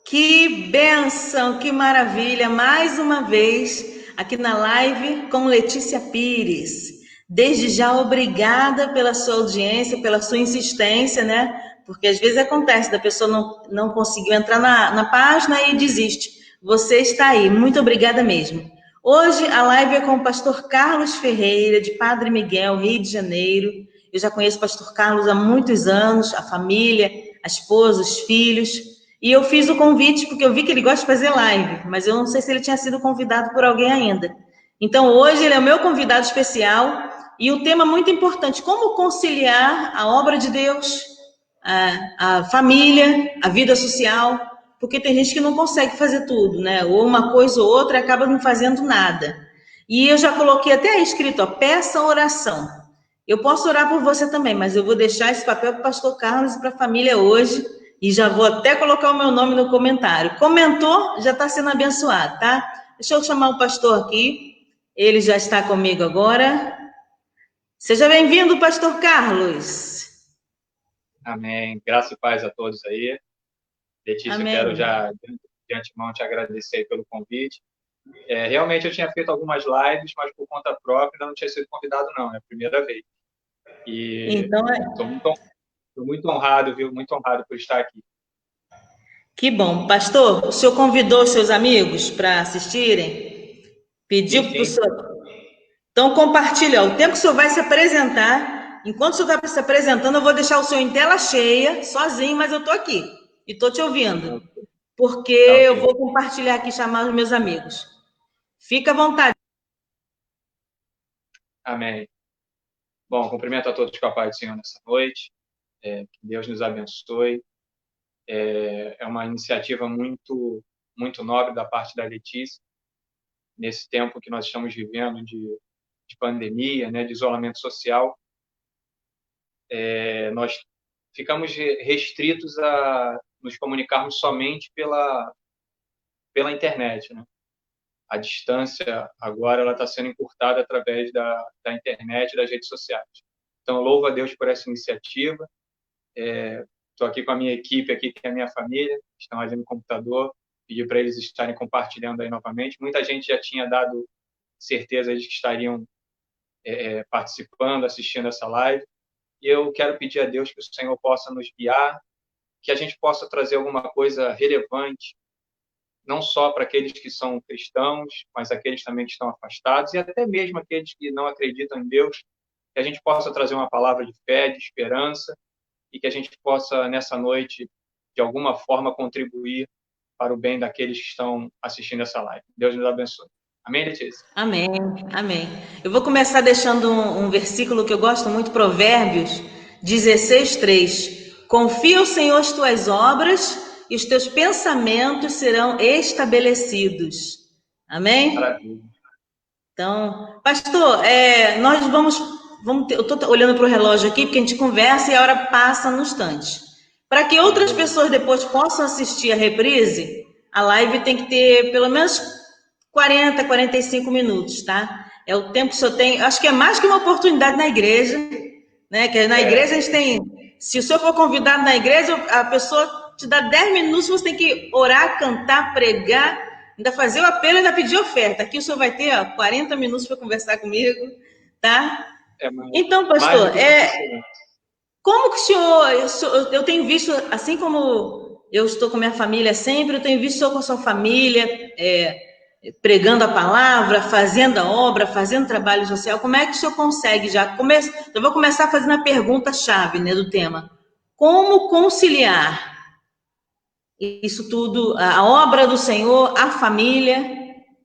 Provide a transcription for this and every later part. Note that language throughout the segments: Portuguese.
Que bênção, que maravilha! Mais uma vez aqui na live com Letícia Pires. Desde já, obrigada pela sua audiência, pela sua insistência, né? Porque às vezes acontece da pessoa não conseguiu entrar na página e desiste. Você está aí, muito obrigada mesmo. Hoje a live é com o pastor Carlos Ferreira, de Padre Miguel, Rio de Janeiro. Eu já conheço o pastor Carlos há muitos anos, a família, a esposa, os filhos. E eu fiz o convite porque eu vi que ele gosta de fazer live, mas eu não sei se ele tinha sido convidado por alguém ainda. Então hoje ele é o meu convidado especial e o tema muito importante: como conciliar a obra de Deus, a família, a vida social, porque tem gente que não consegue fazer tudo, né? Ou uma coisa ou outra e acaba não fazendo nada. E eu já coloquei até aí escrito, ó, peça oração. Eu posso orar por você também, mas eu vou deixar esse papel para o pastor Carlos e para a família hoje. E já vou até colocar o meu nome no comentário. Comentou, já está sendo abençoado, tá? Deixa eu chamar o pastor aqui. Ele já está comigo agora. Seja bem-vindo, pastor Carlos. Amém. Graça e paz a todos aí. Letícia, eu quero Amém. já de antemão te agradecer pelo convite. Realmente eu tinha feito algumas lives, mas por conta própria ainda não tinha sido convidado, não. É a primeira vez. E Então, estou muito honrado, viu? Muito honrado por estar aqui. que bom. Pastor, o senhor convidou seus amigos para assistirem? Pediu Sim, para o sim. senhor. Então, compartilha. O tempo que o senhor vai se apresentar, enquanto o senhor vai se apresentando, eu vou deixar o senhor em tela cheia, sozinho, mas eu estou aqui e estou te ouvindo, porque Tá eu ok. vou compartilhar aqui, chamar os meus amigos. Fica à vontade. Amém. Bom, cumprimento a todos com a paz do Senhor nessa noite. Que Deus nos abençoe. É uma iniciativa muito nobre da parte da Letícia, nesse tempo que nós estamos vivendo de pandemia, né, de isolamento social. Nós ficamos restritos a nos comunicarmos somente pela internet, né? A distância agora ela está sendo encurtada através da internet e das redes sociais. Então, louvo a Deus por essa iniciativa. Estou aqui com a minha equipe, aqui, que é a minha família, que estão ali no computador, pedi para eles estarem compartilhando aí novamente. Muita gente já tinha dado certeza de que estariam participando, assistindo essa live. E eu quero pedir a Deus que o Senhor possa nos guiar, que a gente possa trazer alguma coisa relevante, não só para aqueles que são cristãos, mas aqueles também que estão afastados, e até mesmo aqueles que não acreditam em Deus, que a gente possa trazer uma palavra de fé, de esperança, e que a gente possa, nessa noite, de alguma forma, contribuir para o bem daqueles que estão assistindo essa live. Deus nos abençoe. Amém, Letícia? Amém, amém. Eu vou começar deixando um versículo que eu gosto muito, Provérbios 16:3. Confia ao Senhor as tuas obras e os teus pensamentos serão estabelecidos. Amém? Maravilha. Então, pastor, nós eu estou olhando para o relógio aqui, porque a gente conversa e a hora passa no instante. Para que outras Aleluia. pessoas depois possam assistir a reprise, a live tem que ter pelo menos 40, 45 minutos, tá? É o tempo que o senhor tem. Acho que é mais que uma oportunidade na igreja, né? Que na igreja a gente tem. Se o senhor for convidado na igreja, a pessoa te dá 10 minutos, você tem que orar, cantar, pregar, ainda fazer o apelo e ainda pedir oferta. Aqui o senhor vai ter 40 minutos para conversar comigo, tá? É Então, mais do pastor, que suficiente. como que eu tenho visto, assim como eu estou com minha família sempre, eu tenho visto o senhor com a sua família, pregando a palavra, fazendo a obra, fazendo trabalho social. Como é que o senhor consegue já? Eu vou começar fazendo a pergunta-chave, né, do tema. Como conciliar isso tudo, a obra do Senhor, a família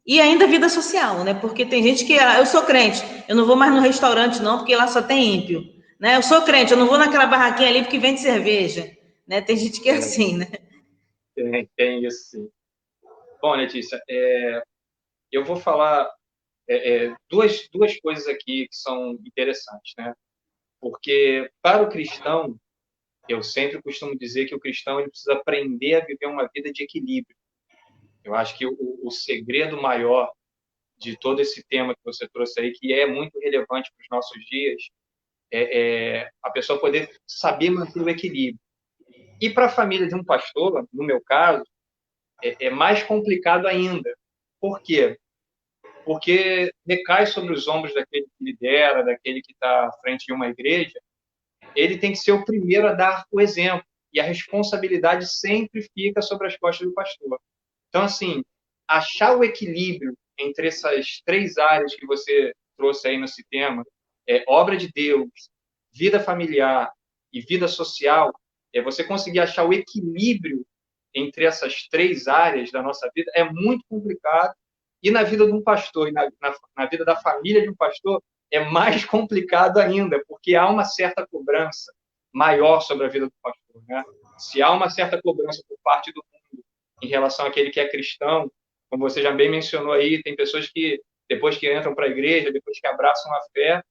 e ainda a vida social, né? Porque tem gente que, eu sou crente, eu não vou mais no restaurante não, porque lá só tem ímpio, né? Eu sou crente, eu não vou naquela barraquinha ali porque vende cerveja, né? Tem gente que é assim, né? Tem isso, sim. Bom, Letícia, eu vou falar duas coisas aqui que são interessantes, né? Porque para o cristão, eu sempre costumo dizer que o cristão ele precisa aprender a viver uma vida de equilíbrio. Eu acho que o segredo maior de todo esse tema que você trouxe aí, que é muito relevante para os nossos dias, é a pessoa poder saber manter o equilíbrio. E para a família de um pastor, no meu caso, é mais complicado ainda. Por quê? Porque recai sobre os ombros daquele que lidera, daquele que está à frente de uma igreja, ele tem que ser o primeiro a dar o exemplo. E a responsabilidade sempre fica sobre as costas do pastor. Então, assim, achar o equilíbrio entre essas três áreas que você trouxe aí nesse tema, obra de Deus, vida familiar e vida social, você conseguir achar o equilíbrio entre essas três áreas da nossa vida é muito complicado. E na vida de um pastor, e na vida da família de um pastor, é mais complicado ainda, porque há uma certa cobrança maior sobre a vida do pastor, né? Se há uma certa cobrança por parte do mundo em relação àquele que é cristão, como você já bem mencionou aí, tem pessoas que, depois que entram para a igreja, depois que abraçam a fé,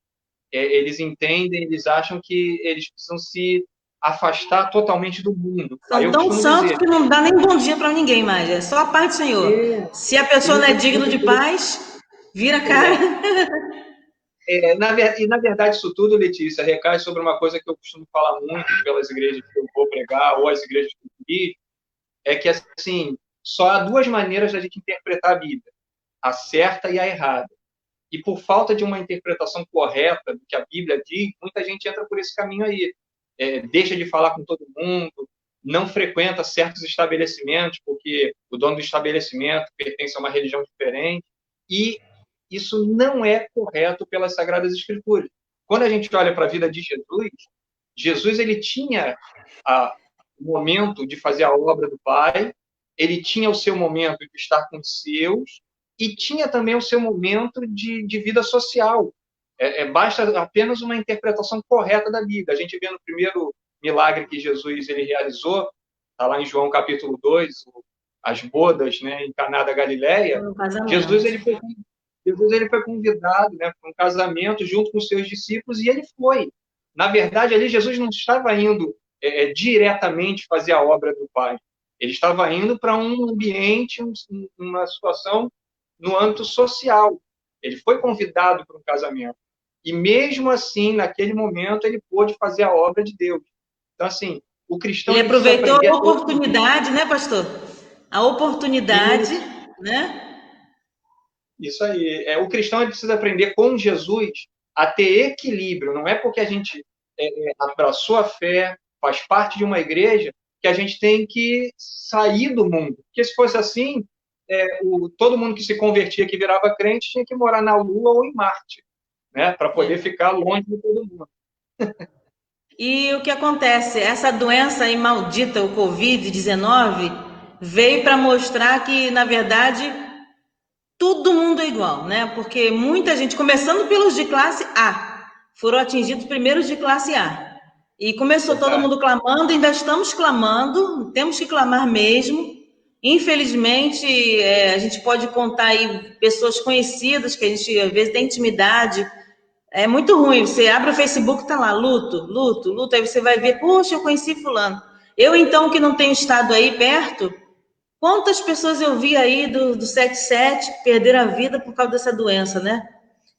eles entendem, eles acham que eles precisam se afastar totalmente do mundo. Aí São eu tão costumo santos dizer, que não dá nem bom dia para ninguém mais. É só a paz do Senhor. Se a pessoa não é digna de paz, vira a cara. E na verdade isso tudo, Letícia, recai sobre uma coisa que eu costumo falar muito pelas igrejas que eu vou pregar, ou as igrejas que eu dirijo, é que, assim, só há duas maneiras da gente interpretar a Bíblia, a certa e a errada. E por falta de uma interpretação correta do que a Bíblia diz, muita gente entra por esse caminho aí. Deixa de falar com todo mundo, não frequenta certos estabelecimentos, porque o dono do estabelecimento pertence a uma religião diferente, e isso não é correto pelas Sagradas Escrituras. Quando a gente olha para a vida de Jesus, Jesus ele tinha o momento de fazer a obra do Pai, ele tinha o seu momento de estar com os seus, e tinha também o seu momento de vida social. Basta apenas uma interpretação correta da Bíblia. A gente vê no primeiro milagre que Jesus ele realizou, está lá em João capítulo 2, as bodas, né, em Caná da Galileia, Jesus ele foi convidado, né, para um casamento junto com os seus discípulos, e ele foi. Na verdade, ali Jesus não estava indo diretamente fazer a obra do Pai. Ele estava indo para um ambiente, uma situação no âmbito social. Ele foi convidado para um casamento. E mesmo assim, naquele momento, ele pôde fazer a obra de Deus. Então, assim, o cristão Ele precisa aproveitou aprender a oportunidade, né, pastor? A oportunidade, isso, né? isso aí. O cristão ele precisa aprender com Jesus a ter equilíbrio. Não é porque a gente abraçou a fé, faz parte de uma igreja, que a gente tem que sair do mundo. Porque se fosse assim, todo mundo que se convertia, que virava crente, tinha que morar na Lua ou em Marte, né, para poder ficar longe de todo mundo. E o que acontece? Essa doença aí maldita, o Covid-19, veio para mostrar que, na verdade, todo mundo é igual, né? Porque muita gente, começando pelos de classe A, foram atingidos primeiros de classe A. E começou todo mundo clamando, ainda estamos clamando, temos que clamar mesmo. Infelizmente, a gente pode contar aí pessoas conhecidas, que a gente às vezes tem intimidade. É muito ruim, você abre o Facebook, tá lá, luto, luto, luto, aí você vai ver, poxa, eu conheci fulano. Eu, então, que não tenho estado aí perto, quantas pessoas eu vi aí do 77 perder a vida por causa dessa doença, né?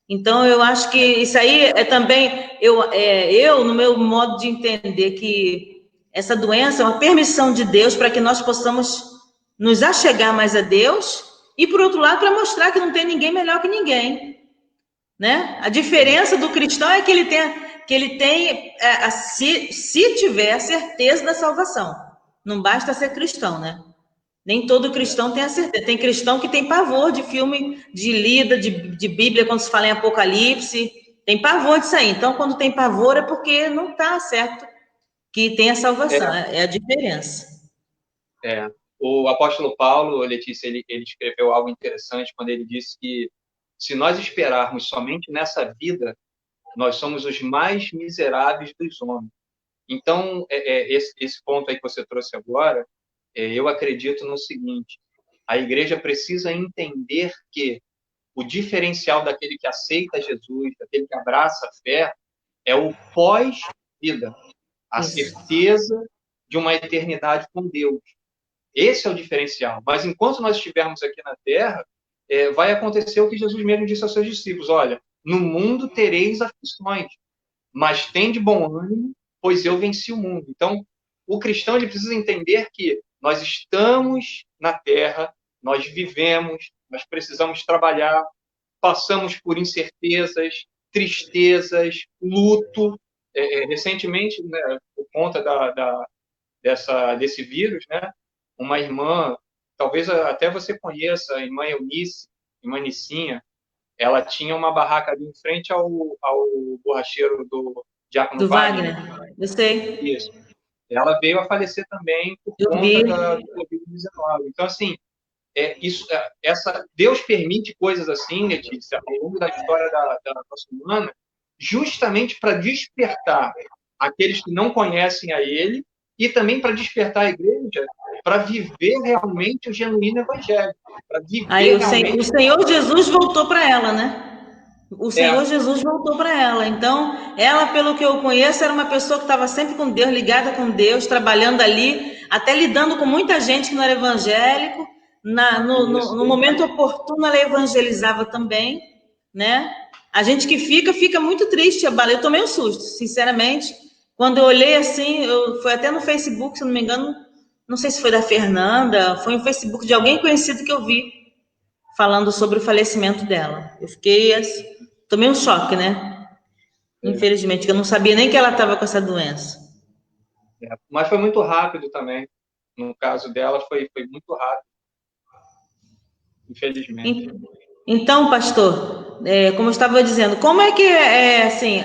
Então, eu acho que isso aí é também, eu, no meu modo de entender, que essa doença é uma permissão de Deus para que nós possamos nos achegar mais a Deus, e, por outro lado, para mostrar que não tem ninguém melhor que ninguém, né? A diferença do cristão é que ele tem se tiver a certeza da salvação. Não basta ser cristão, né? Nem todo cristão tem a certeza. Tem cristão que tem pavor de filme, de lida, de Bíblia, quando se fala em Apocalipse. Tem pavor disso aí. Então, quando tem pavor, é porque não está certo que tem a salvação. É a diferença. O apóstolo Paulo, Letícia, ele escreveu algo interessante quando ele disse que se nós esperarmos somente nessa vida, nós somos os mais miseráveis dos homens. Então, esse ponto aí que você trouxe agora, eu acredito no seguinte: a igreja precisa entender que o diferencial daquele que aceita Jesus, daquele que abraça a fé, é o pós-vida, a certeza de uma eternidade com Deus. Esse é o diferencial. Mas enquanto nós estivermos aqui na Terra, vai acontecer o que Jesus mesmo disse aos seus discípulos: olha, no mundo tereis aflições, mas tende bom ânimo, pois eu venci o mundo. Então, o cristão ele precisa entender que nós estamos na Terra, nós vivemos, nós precisamos trabalhar, passamos por incertezas, tristezas, luto. Recentemente, né, por conta desse vírus, né, uma irmã, talvez até você conheça, a irmã Eunice, irmã Nicinha, ela tinha uma barraca ali em frente ao borracheiro do Diácono Do Wagner. Wagner, eu sei. Isso. Ela veio a falecer também por Eu vi. conta do Covid-19. Então, assim, Deus permite coisas assim, Letícia, ao longo da história da nossa humana, justamente para despertar aqueles que não conhecem a Ele e também para despertar a igreja para viver realmente o genuíno evangelho, para viver Aí realmente... o Senhor Jesus voltou para ela, né? O Senhor Jesus voltou para ela. Então, ela, pelo que eu conheço, era uma pessoa que estava sempre com Deus, ligada com Deus, trabalhando ali, até lidando com muita gente que não era evangélico. No momento oportuno, ela evangelizava também, né? A gente que fica muito triste. Eu tomei um susto, sinceramente. Quando eu olhei assim, foi até no Facebook, se não me engano, não sei se foi da Fernanda, foi no Facebook de alguém conhecido que eu vi falando sobre o falecimento dela. Eu fiquei assim, tomei um choque, né? Infelizmente, que eu não sabia nem que ela estava com essa doença. Mas foi muito rápido também. No caso dela, foi muito rápido. Infelizmente. Então, pastor, como eu estava dizendo, como é que assim,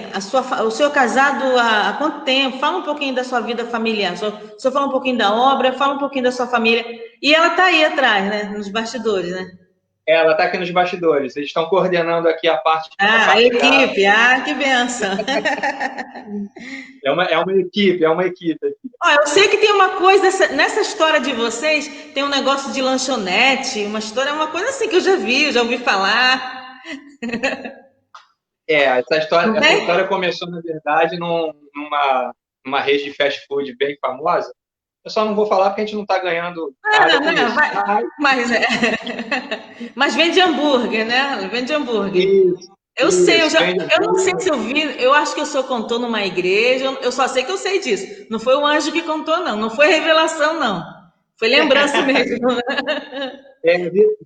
o senhor casado há quanto tempo? Fala um pouquinho da sua vida familiar. O senhor fala um pouquinho da obra, fala um pouquinho da sua família. E ela está aí atrás, né? Nos bastidores, né? Ela está aqui nos bastidores. Eles estão coordenando aqui a parte. A equipe. Que benção. É uma equipe, é uma equipe. Eu sei que tem uma coisa, nessa história de vocês, tem um negócio de lanchonete, uma coisa assim que eu já ouvi falar. Essa história começou, na verdade, numa rede de fast food bem famosa. Eu só não vou falar porque a gente não está ganhando nada com isso. Mas vende hambúrguer, né? Vende hambúrguer. Isso, eu sei, eu não sei hambúrguer. se eu vi, eu acho que o senhor contou numa igreja, eu só sei que eu sei disso. Não foi o anjo que contou, não. Não foi revelação, não. Foi lembrança mesmo.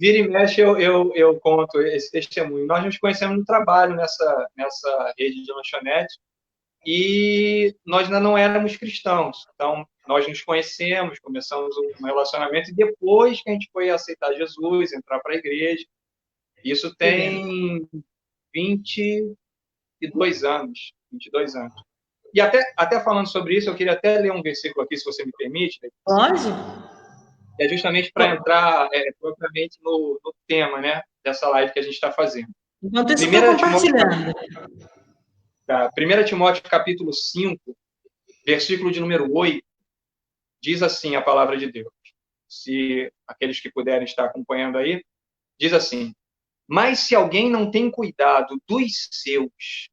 Vira e mexe, eu conto esse testemunho. Nós nos conhecemos no trabalho nessa rede de lanchonete e nós ainda não éramos cristãos. Então, nós nos conhecemos, começamos um relacionamento e depois que a gente foi aceitar Jesus, entrar para a igreja. Isso tem 22 anos. 22 anos. E até falando sobre isso, eu queria até ler um versículo aqui, se você me permite. Pode? É justamente para entrar propriamente no tema, né, dessa live que a gente está fazendo. Enquanto isso, estou compartilhando. 1 Timóteo, capítulo 5, versículo de número 8, diz assim a palavra de Deus. Se aqueles que puderem estar acompanhando aí, diz assim: mas se alguém não tem cuidado dos seus,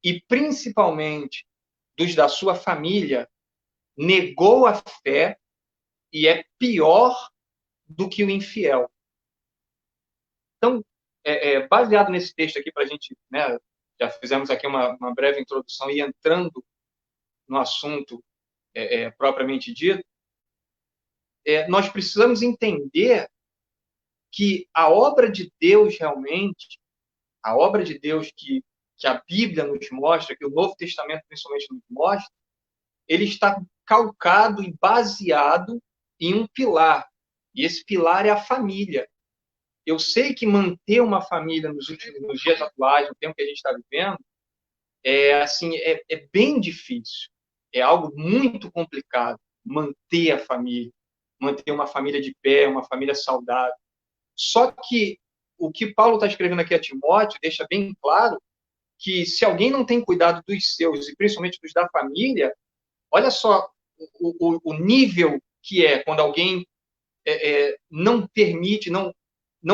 e principalmente dos da sua família, negou a fé e é pior do que o infiel. Então, baseado nesse texto aqui, para a gente, né, já fizemos aqui uma breve introdução e entrando no assunto propriamente dito, nós precisamos entender que a obra de Deus realmente, a obra de Deus que a Bíblia nos mostra, que o Novo Testamento principalmente nos mostra, ele está calcado e baseado em um pilar. E esse pilar é a família. Eu sei que manter uma família nos dias atuais, no tempo que a gente está vivendo, é bem difícil. É algo muito complicado manter a família, manter uma família de pé, uma família saudável. Só que o que Paulo está escrevendo aqui a Timóteo deixa bem claro que se alguém não tem cuidado dos seus, e principalmente dos da família, olha só o nível que é quando alguém não permite, não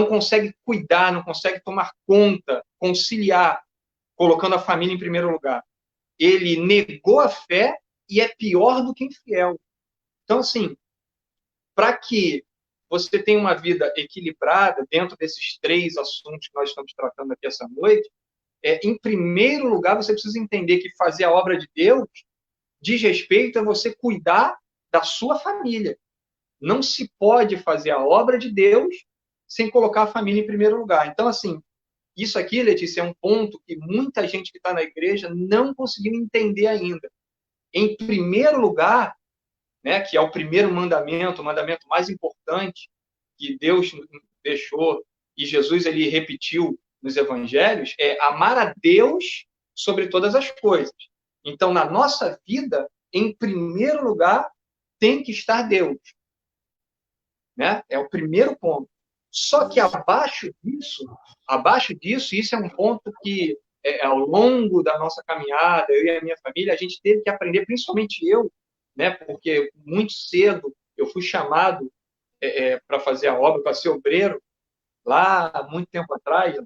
consegue cuidar, não consegue tomar conta, conciliar, colocando a família em primeiro lugar. Ele negou a fé e é pior do que infiel. Então, assim, para que você tenha uma vida equilibrada dentro desses 3 assuntos que nós estamos tratando aqui essa noite, em primeiro lugar, você precisa entender que fazer a obra de Deus diz respeito a você cuidar da sua família. não se pode fazer a obra de Deus sem colocar a família em primeiro lugar. Então, assim, isso aqui, Letícia, é um ponto que muita gente que está na igreja não conseguiu entender ainda. Em primeiro lugar, né, que é o primeiro mandamento, o mandamento mais importante que Deus deixou e Jesus ele repetiu nos evangelhos, é amar a Deus sobre todas as coisas. Então, na nossa vida, em primeiro lugar, tem que estar Deus. Né? É o primeiro ponto. Só que abaixo disso, isso é um ponto que, ao longo da nossa caminhada, eu e a minha família, a gente teve que aprender, principalmente eu, né? Porque muito cedo eu fui chamado para fazer a obra, para ser obreiro, lá há muito tempo atrás,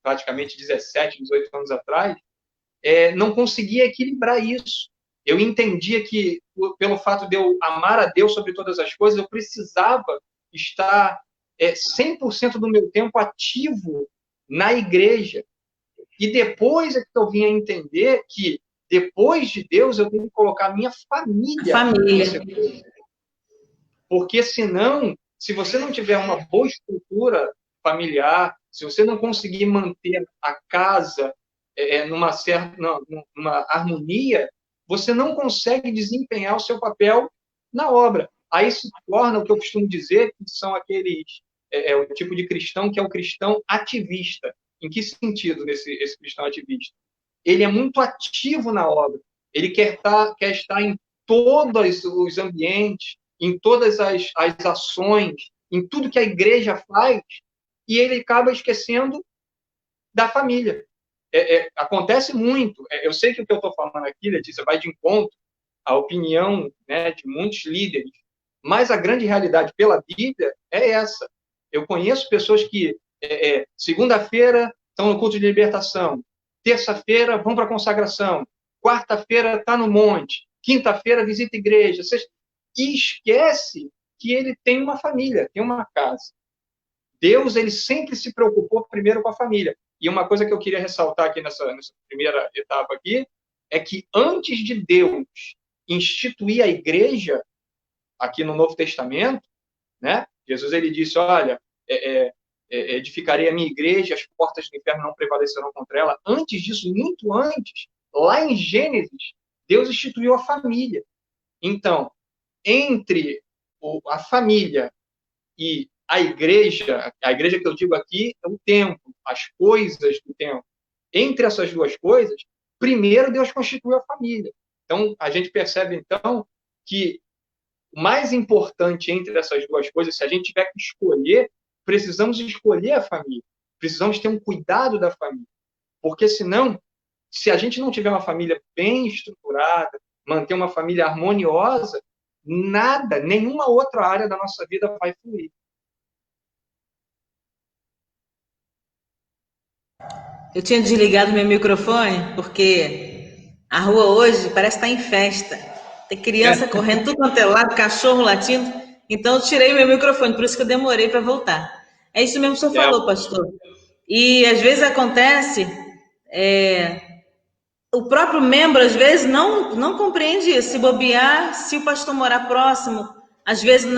praticamente 17, 18 anos atrás, não conseguia equilibrar isso. Eu entendia que, pelo fato de eu amar a Deus sobre todas as coisas, eu precisava estar 100% do meu tempo ativo na igreja. E depois é que eu vim a entender que, depois de Deus, eu tenho que colocar a minha família. Porque, senão, se você não tiver uma boa estrutura familiar, se você não conseguir manter a casa numa harmonia, você não consegue desempenhar o seu papel na obra. Aí se torna o que eu costumo dizer, que são aqueles... o tipo de cristão que é o cristão ativista. Em que sentido esse cristão ativista? Ele é muito ativo na obra. Ele quer estar em todos os ambientes, em todas as ações, em tudo que a igreja faz, e ele acaba esquecendo da família. Acontece muito. Eu sei que o que eu estou falando aqui, Letícia, vai de encontro à opinião, né, de muitos líderes, mas a grande realidade pela Bíblia é essa. Eu conheço pessoas que segunda-feira estão no culto de libertação, terça-feira vão para a consagração, quarta-feira está no monte, quinta-feira visita a igreja, e esquece que ele tem uma família, tem uma casa. Deus, ele sempre se preocupou primeiro com a família. E uma coisa que eu queria ressaltar aqui nessa primeira etapa aqui, é que antes de Deus instituir a igreja, aqui no Novo Testamento, né, Jesus ele disse, olha, edificarei a minha igreja, as portas do inferno não prevalecerão contra ela. Antes disso, muito antes, lá em Gênesis, Deus instituiu a família. Então, entre a família e a igreja que eu digo aqui é o templo, as coisas do templo. Entre essas duas coisas, primeiro Deus constituiu a família. Então, a gente percebe, então, que o mais importante entre essas duas coisas, se a gente tiver que escolher, precisamos escolher a família. Precisamos ter um cuidado da família. Porque, senão, se a gente não tiver uma família bem estruturada, manter uma família harmoniosa, nenhuma outra área da nossa vida vai fluir. Eu tinha desligado meu microfone porque a rua hoje parece estar em festa. Tem criança correndo tudo quanto é lado, cachorro latindo. Então eu tirei meu microfone, por isso que eu demorei para voltar. É isso mesmo que o senhor falou, pastor. E às vezes acontece, o próprio membro às vezes não compreende isso. Se bobear, se o pastor morar próximo, às vezes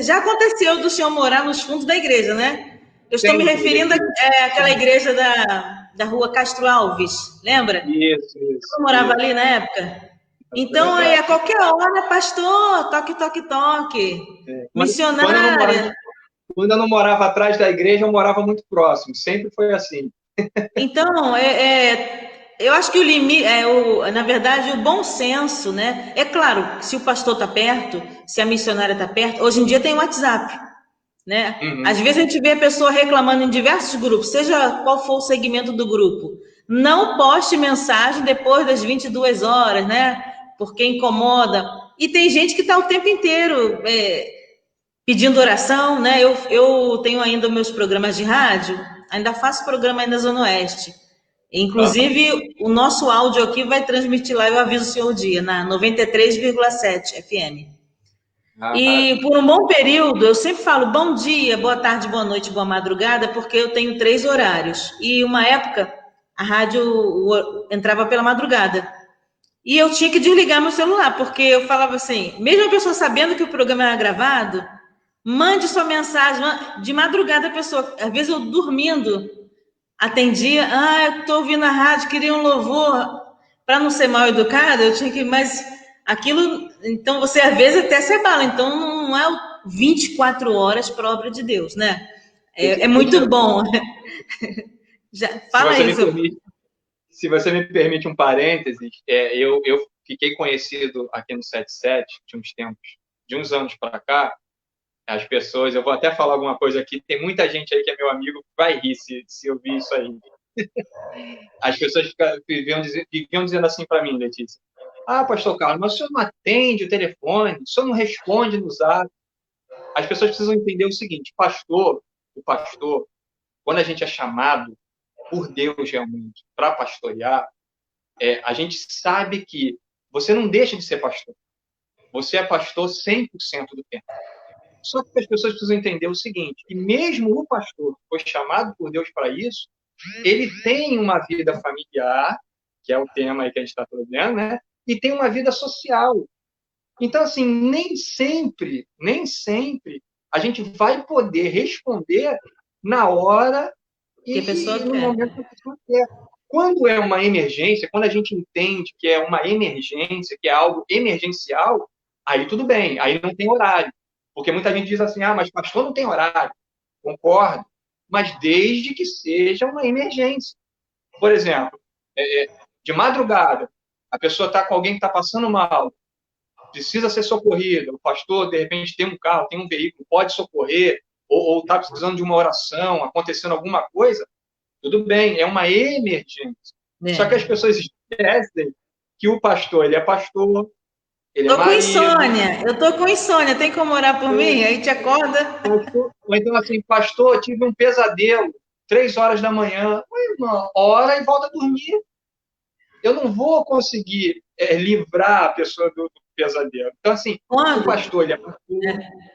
já aconteceu do senhor morar nos fundos da igreja, né? Eu estou me referindo àquela igreja da rua Castro Alves, lembra? Isso. Eu morava ali na época. Então, aí, a qualquer hora, pastor, toque. Missionária. Quando eu não morava atrás da igreja, eu morava muito próximo. Sempre foi assim. Então, eu acho que o limite, na verdade, o bom senso, né? É claro, se o pastor está perto, se a missionária está perto, hoje em dia tem o WhatsApp. Né? Uhum. Às vezes a gente vê a pessoa reclamando em diversos grupos, seja qual for o segmento do grupo. Não poste mensagem depois das 22 horas, né? Porque incomoda. E tem gente que está o tempo inteiro pedindo oração, né? Eu tenho ainda meus programas de rádio, ainda faço programa aí na Zona Oeste. Inclusive, o nosso áudio aqui vai transmitir lá, eu aviso o senhor o dia, na 93,7 FM. E por um bom período, eu sempre falo bom dia, boa tarde, boa noite, boa madrugada, porque eu tenho 3 horários. E uma época, a rádio entrava pela madrugada. E eu tinha que desligar meu celular, porque eu falava assim, mesmo a pessoa sabendo que o programa era gravado, mande sua mensagem de madrugada a pessoa. Às vezes eu dormindo, atendia, eu estou ouvindo a rádio, queria um louvor. Para não ser mal educada, eu tinha que, mas aquilo, então você às vezes até se abala, então não é 24 horas para a obra de Deus, né? É muito bom. Já, fala aí, se você me permite um parênteses, eu fiquei conhecido aqui no 77 de uns tempos, de uns anos para cá, as pessoas, eu vou até falar alguma coisa aqui, tem muita gente aí que é meu amigo que vai rir se ouvir isso aí. As pessoas viviam dizendo assim para mim, Letícia, pastor Carlos, mas o senhor não atende o telefone, o senhor não responde no zap. As pessoas precisam entender o seguinte, o pastor, quando a gente é chamado por Deus realmente para pastorear, a gente sabe que você não deixa de ser pastor. Você é pastor 100% do tempo. Só que as pessoas precisam entender o seguinte, que mesmo o pastor que foi chamado por Deus para isso, ele tem uma vida familiar, que é o tema aí que a gente está trazendo, né? E tem uma vida social. Então, assim, nem sempre a gente vai poder responder na hora e no momento que a pessoa quer. Quando é uma emergência, quando a gente entende que é uma emergência, que é algo emergencial, aí tudo bem, aí não tem horário. Porque muita gente diz assim, mas pastor não tem horário. Concordo, mas desde que seja uma emergência. Por exemplo, de madrugada, a pessoa está com alguém que está passando mal, precisa ser socorrida, o pastor, de repente, tem um carro, tem um veículo, pode socorrer, ou está precisando de uma oração, acontecendo alguma coisa, tudo bem, é uma emergência. Só que as pessoas esquecem que o pastor, ele é pastor, ele é marido. Com insônia, eu tô com insônia, tem como orar por mim? Aí te acorda. Ou então assim, pastor, tive um pesadelo, 3 horas da manhã, uma hora e volta a dormir. Eu não vou conseguir livrar a pessoa do pesadelo. Então, assim, o pastor,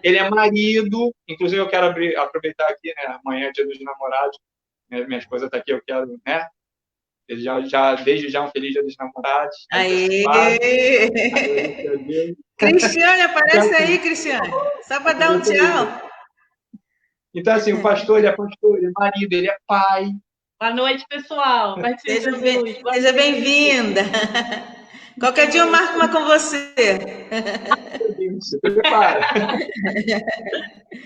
ele é marido, inclusive eu quero aproveitar aqui, né, amanhã é dia dos namorados, minha esposa está aqui, eu quero, né, desde já um feliz dia dos namorados. Aê! Cristiane, aparece aí, Cristiane, só para dar um tchau. Então, assim, o pastor, ele é marido, ele é pai. Boa noite, pessoal. Seja bem-vinda. Qualquer dia eu marco uma com você. Se prepara.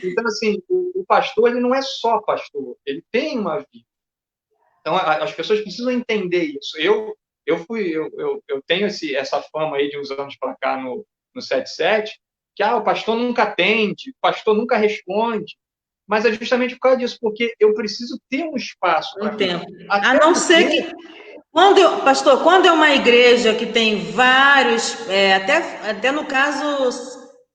Então, assim, o pastor, ele não é só pastor, ele tem uma vida. Então, as pessoas precisam entender isso. Eu tenho essa fama aí de uns anos para cá no 77, que o pastor nunca atende, o pastor nunca responde. Mas é justamente por causa disso, porque eu preciso ter um espaço para tempo. A não ser que... Pastor, quando é uma igreja que tem vários, até no caso,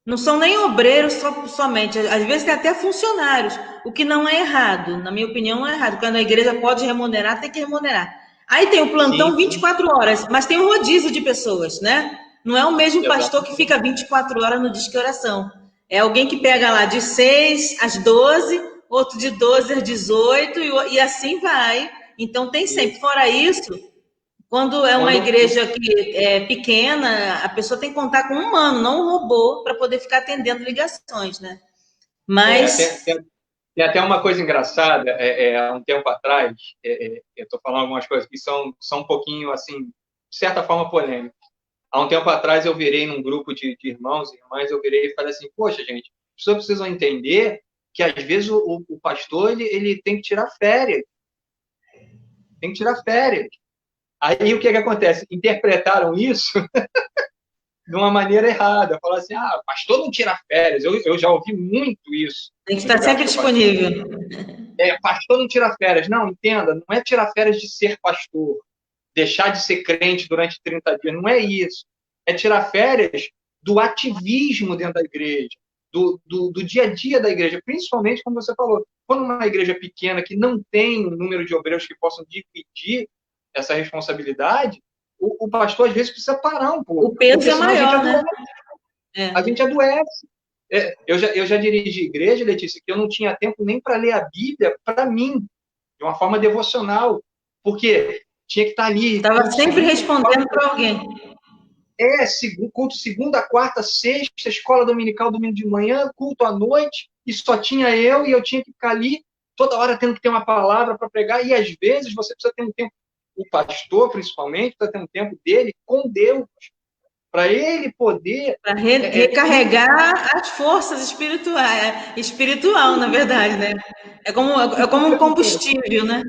não são nem obreiros somente, às vezes tem até funcionários, o que não é errado, na minha opinião não é errado, quando a igreja pode remunerar, tem que remunerar. Aí tem o plantão 24 horas, mas tem um rodízio de pessoas, né? Não é o mesmo pastor que fica 24 horas no Disque Oração. É alguém que pega lá de 6 às 12, outro de 12 às 18, e assim vai. Então tem sempre. Fora isso, quando é uma igreja que é pequena, a pessoa tem que contar com um humano, não um robô, para poder ficar atendendo ligações, né? Mas... Tem até uma coisa engraçada, há um tempo atrás, eu estou falando algumas coisas que são um pouquinho, assim, de certa forma, polêmicas. Há um tempo atrás, eu virei num grupo de irmãos e irmãs, eu virei e falei assim, poxa, gente, as pessoas precisam entender que, às vezes, o pastor, ele tem que tirar férias. Tem que tirar férias. Aí, o que acontece? Interpretaram isso de uma maneira errada. Falaram assim, pastor não tira férias. Eu já ouvi muito isso. Tem que estar sempre disponível. Pastor não tira férias. Não, entenda, não é tirar férias de ser pastor. Deixar de ser crente durante 30 dias, não é isso. É tirar férias do ativismo dentro da igreja, do dia a dia da igreja, principalmente, como você falou, quando uma igreja pequena que não tem um número de obreiros que possam dividir essa responsabilidade, o pastor, às vezes, precisa parar um pouco. O peso é maior, né? A gente adoece. Eu já dirigi igreja, Letícia, que eu não tinha tempo nem para ler a Bíblia para mim, de uma forma devocional, porque tinha que estar ali. Estava sempre respondendo para alguém. culto segunda, quarta, sexta, escola dominical, domingo de manhã, culto à noite, e só tinha eu, e eu tinha que ficar ali toda hora tendo que ter uma palavra para pregar, e às vezes você precisa ter um tempo, o pastor principalmente, precisa ter um tempo dele com Deus, para ele poder... Para recarregar as forças espirituais, espiritual, na verdade, né? É como um combustível, né?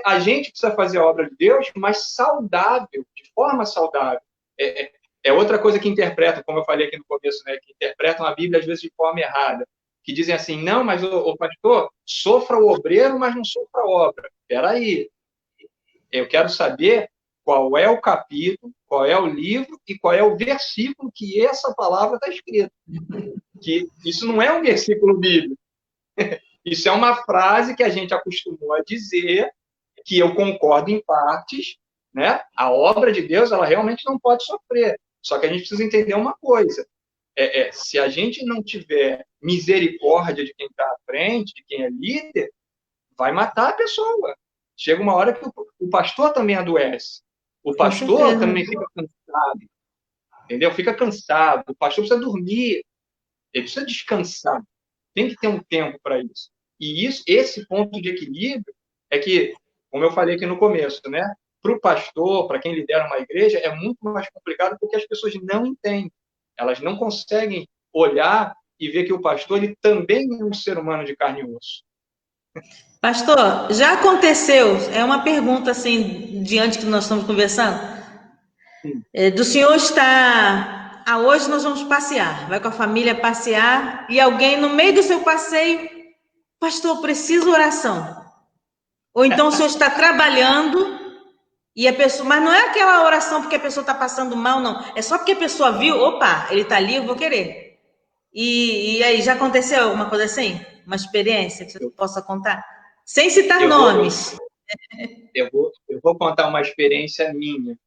A gente precisa fazer a obra de Deus, mas saudável, de forma saudável. É outra coisa que interpretam, como eu falei aqui no começo, né, que interpretam a Bíblia às vezes de forma errada, que dizem assim, não, mas o pastor, sofra o obreiro, mas não sofra a obra. Espera aí, eu quero saber qual é o capítulo, qual é o livro e qual é o versículo que essa palavra está escrita. Que isso não é um versículo bíblico. Isso é uma frase que a gente acostumou a dizer, que eu concordo em partes, né? A obra de Deus, ela realmente não pode sofrer. Só que a gente precisa entender uma coisa. Se a gente não tiver misericórdia de quem está à frente, de quem é líder, vai matar a pessoa. Chega uma hora que o pastor também adoece. O pastor também fica cansado. Entendeu? Fica cansado. O pastor precisa dormir. Ele precisa descansar. Tem que ter um tempo para isso. E esse ponto de equilíbrio é que, como eu falei aqui no começo, né? Para o pastor, para quem lidera uma igreja, é muito mais complicado porque as pessoas não entendem. Elas não conseguem olhar e ver que o pastor ele também é um ser humano de carne e osso. Pastor, já aconteceu, é uma pergunta assim, diante que nós estamos conversando, do senhor estar, hoje nós vamos passear, vai com a família passear, e alguém no meio do seu passeio, pastor, preciso oração. Ou então o senhor está trabalhando, e a pessoa, mas não é aquela oração porque a pessoa está passando mal, não, é só porque a pessoa viu, opa, ele está ali, eu vou querer. E aí, já aconteceu alguma coisa assim? Uma experiência que você possa contar? Sem citar nomes. Eu vou contar uma experiência minha,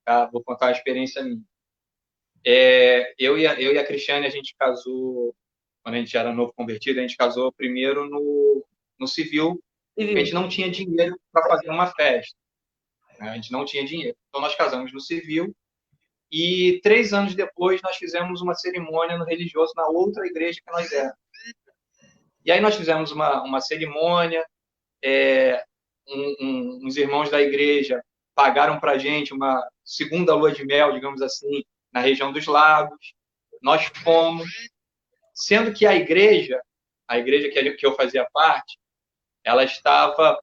tá? Vou contar uma experiência minha. Eu e a Cristiane, a gente casou, quando a gente era novo convertido, a gente casou primeiro no civil, porque a gente não tinha dinheiro para fazer uma festa. Né? A gente não tinha dinheiro. Então, nós casamos no civil e 3 anos depois nós fizemos uma cerimônia no religioso na outra igreja que nós éramos. E aí nós fizemos uma cerimônia, uns irmãos da igreja pagaram para a gente uma segunda lua de mel, digamos assim, na região dos lagos. Nós fomos, sendo que a igreja que eu fazia parte, ela estava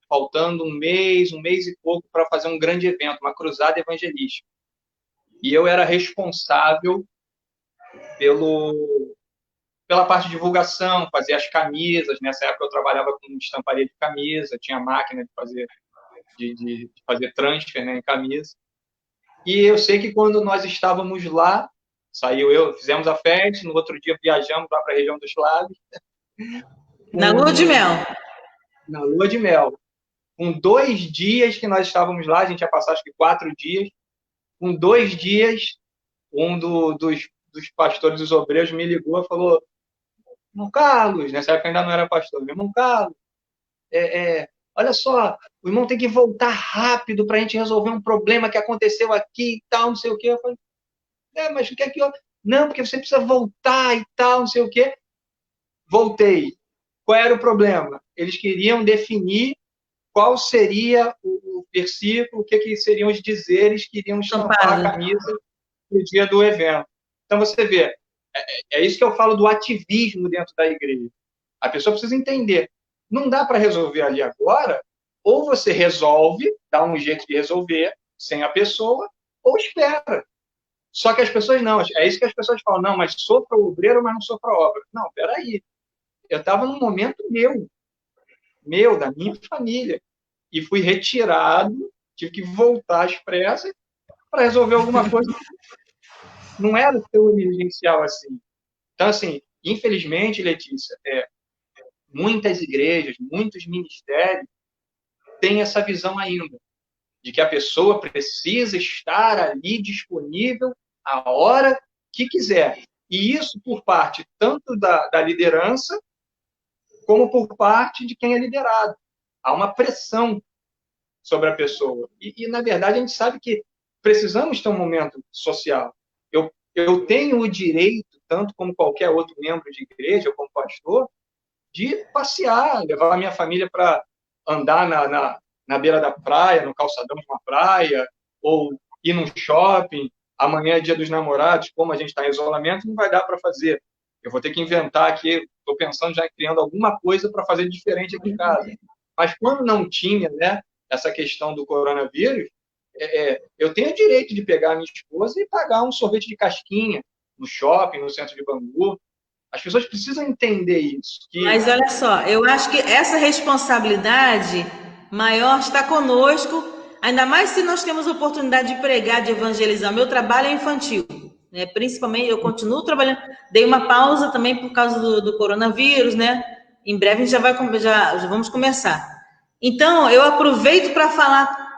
faltando um mês e pouco para fazer um grande evento, uma cruzada evangelística. E eu era responsável pela parte de divulgação, fazer as camisas. Nessa época eu trabalhava com estamparia de camisa, tinha máquina de fazer transfer, né, em camisa. E eu sei que quando nós estávamos lá, fizemos a festa, no outro dia viajamos lá para a região dos lagos. Na lua de mel. Na lua de mel. Com 2 dias que nós estávamos lá, a gente ia passar acho que 4 dias, com 2 dias, dos pastores dos obreiros me ligou e falou: irmão Carlos, nessa época ainda não era pastor, irmão Carlos, olha só, o irmão tem que voltar rápido para a gente resolver um problema que aconteceu aqui e tal, não sei o quê. Eu falei, mas o que é que eu... Não, porque você precisa voltar e tal, não sei o quê. Voltei. Qual era o problema? Eles queriam definir qual seria o versículo, o que seriam os dizeres que iriam estampar a camisa no dia do evento. Então, você vê, é isso que eu falo do ativismo dentro da igreja. A pessoa precisa entender. Não dá para resolver ali agora, ou você resolve, dá um jeito de resolver sem a pessoa, ou espera. Só que as pessoas não. É isso que as pessoas falam, não, mas sofra o obreiro, mas não sofra a obra. Não, peraí. Eu estava num momento da minha família, e fui retirado, tive que voltar às pressas para resolver alguma coisa. Não era tão emergencial assim. Então, assim, infelizmente, Letícia, muitas igrejas, muitos ministérios têm essa visão ainda, de que a pessoa precisa estar ali disponível a hora que quiser. E isso por parte tanto da liderança, como por parte de quem é liderado. Há uma pressão sobre a pessoa. E, na verdade, a gente sabe que precisamos ter um momento social. Eu tenho o direito, tanto como qualquer outro membro de igreja, ou como pastor, de passear, levar a minha família para andar na beira da praia, no calçadão de uma praia, ou ir num shopping. Amanhã é dia dos namorados, como a gente está em isolamento, não vai dar para fazer. Eu vou ter que inventar aqui, estou pensando já em criando alguma coisa para fazer diferente aqui em casa. Mas quando não tinha, né, essa questão do coronavírus, eu tenho o direito de pegar a minha esposa e pagar um sorvete de casquinha no shopping, no centro de Bangu. As pessoas precisam entender isso. Mas olha só, eu acho que essa responsabilidade maior está conosco, ainda mais se nós temos a oportunidade de pregar, de evangelizar. Meu trabalho é infantil, né? Principalmente, eu continuo trabalhando. Dei uma pausa também por causa do coronavírus, né? Em breve a gente já vamos começar. Então, eu aproveito para falar,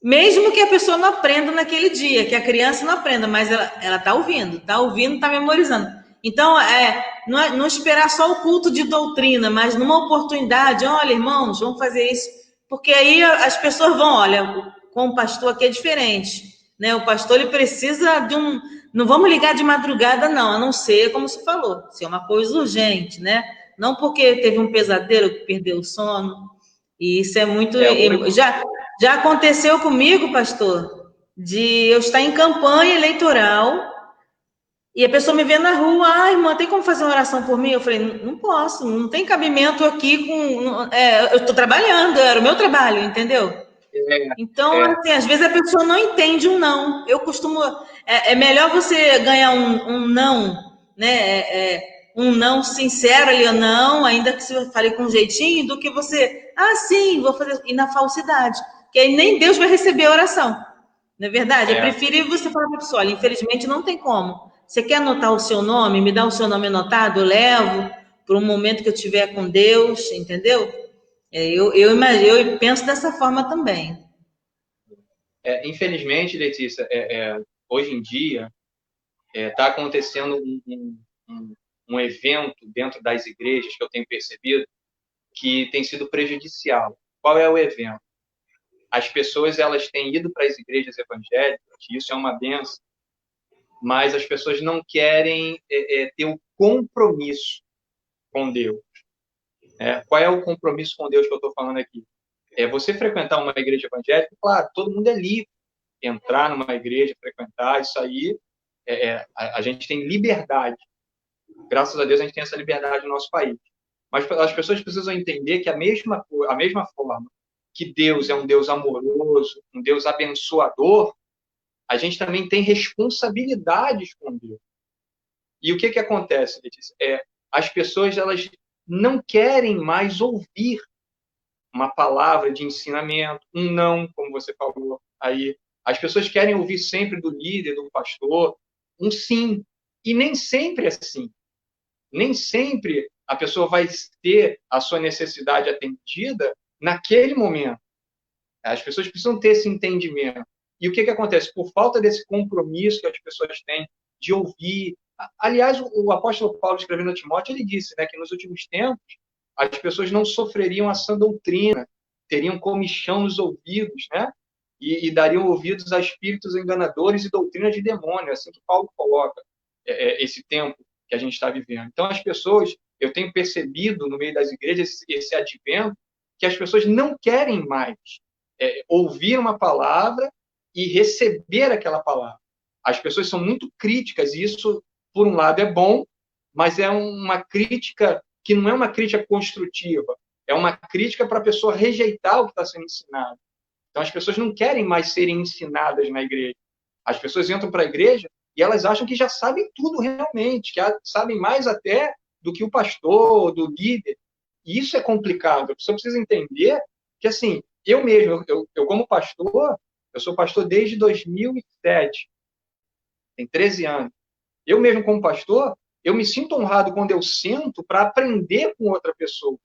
mesmo que a pessoa não aprenda naquele dia, que a criança não aprenda, mas ela está ouvindo, está memorizando. Então, não esperar só o culto de doutrina, mas numa oportunidade, olha, irmãos, vamos fazer isso, porque aí as pessoas vão, olha, com o pastor aqui é diferente, né? O pastor, ele precisa de um... Não vamos ligar de madrugada, não, a não ser, como você falou, ser uma coisa urgente, né? Não porque teve um pesadelo, que perdeu o sono, e isso é muito... Já aconteceu comigo, pastor, de eu estar em campanha eleitoral e a pessoa me vê na rua, irmã, tem como fazer uma oração por mim? Eu falei, não posso, não tem cabimento aqui eu estou trabalhando, era o meu trabalho, entendeu? Então, assim, às vezes a pessoa não entende um não. Eu costumo... É melhor você ganhar um não, né? Um não sincero ali, ou não, ainda que você fale com um jeitinho, do que você... sim, vou fazer... E na falsidade. Que aí nem Deus vai receber a oração. Não é verdade? É preferível você falar para a pessoa, olha, infelizmente não tem como. Você quer anotar o seu nome? Me dá o seu nome anotado? Eu levo para um momento que eu tiver com Deus, entendeu? Eu penso dessa forma também. Infelizmente, Letícia, hoje em dia está acontecendo um evento dentro das igrejas que eu tenho percebido que tem sido prejudicial. Qual é o evento? As pessoas elas têm ido para as igrejas evangélicas, isso é uma benção, mas as pessoas não querem ter um compromisso com Deus. Qual é o compromisso com Deus que eu estou falando aqui? Você frequentar uma igreja evangélica, claro, todo mundo é livre. Entrar numa igreja, frequentar, isso aí, a gente tem liberdade. Graças a Deus a gente tem essa liberdade no nosso país. Mas as pessoas precisam entender que a mesma forma que Deus é um Deus amoroso, um Deus abençoador, a gente também tem responsabilidades com Deus. E o que acontece, Letícia? As pessoas elas não querem mais ouvir uma palavra de ensinamento, um não, como você falou aí. As pessoas querem ouvir sempre do líder, do pastor, um sim. E nem sempre é sim. Nem sempre a pessoa vai ter a sua necessidade atendida naquele momento. As pessoas precisam ter esse entendimento. E o que acontece? Por falta desse compromisso que as pessoas têm de ouvir... Aliás, o apóstolo Paulo, escrevendo a Timóteo, ele disse, né, que nos últimos tempos as pessoas não sofreriam a sã doutrina, teriam comichão nos ouvidos, né? E dariam ouvidos a espíritos enganadores e doutrina de demônio, assim que Paulo coloca esse tempo que a gente está vivendo. Então, as pessoas, eu tenho percebido no meio das igrejas esse advento, que as pessoas não querem mais ouvir uma palavra e receber aquela palavra. As pessoas são muito críticas, e isso, por um lado, é bom, mas é uma crítica que não é uma crítica construtiva, é uma crítica para a pessoa rejeitar o que está sendo ensinado. Então, as pessoas não querem mais serem ensinadas na igreja. As pessoas entram para a igreja e elas acham que já sabem tudo realmente, que sabem mais até do que o pastor, do líder. E isso é complicado. A pessoa precisa entender que, assim, eu mesmo, eu como pastor, eu sou pastor desde 2007. Tem 13 anos. Eu mesmo como pastor, eu me sinto honrado quando eu sento para aprender com outra pessoa.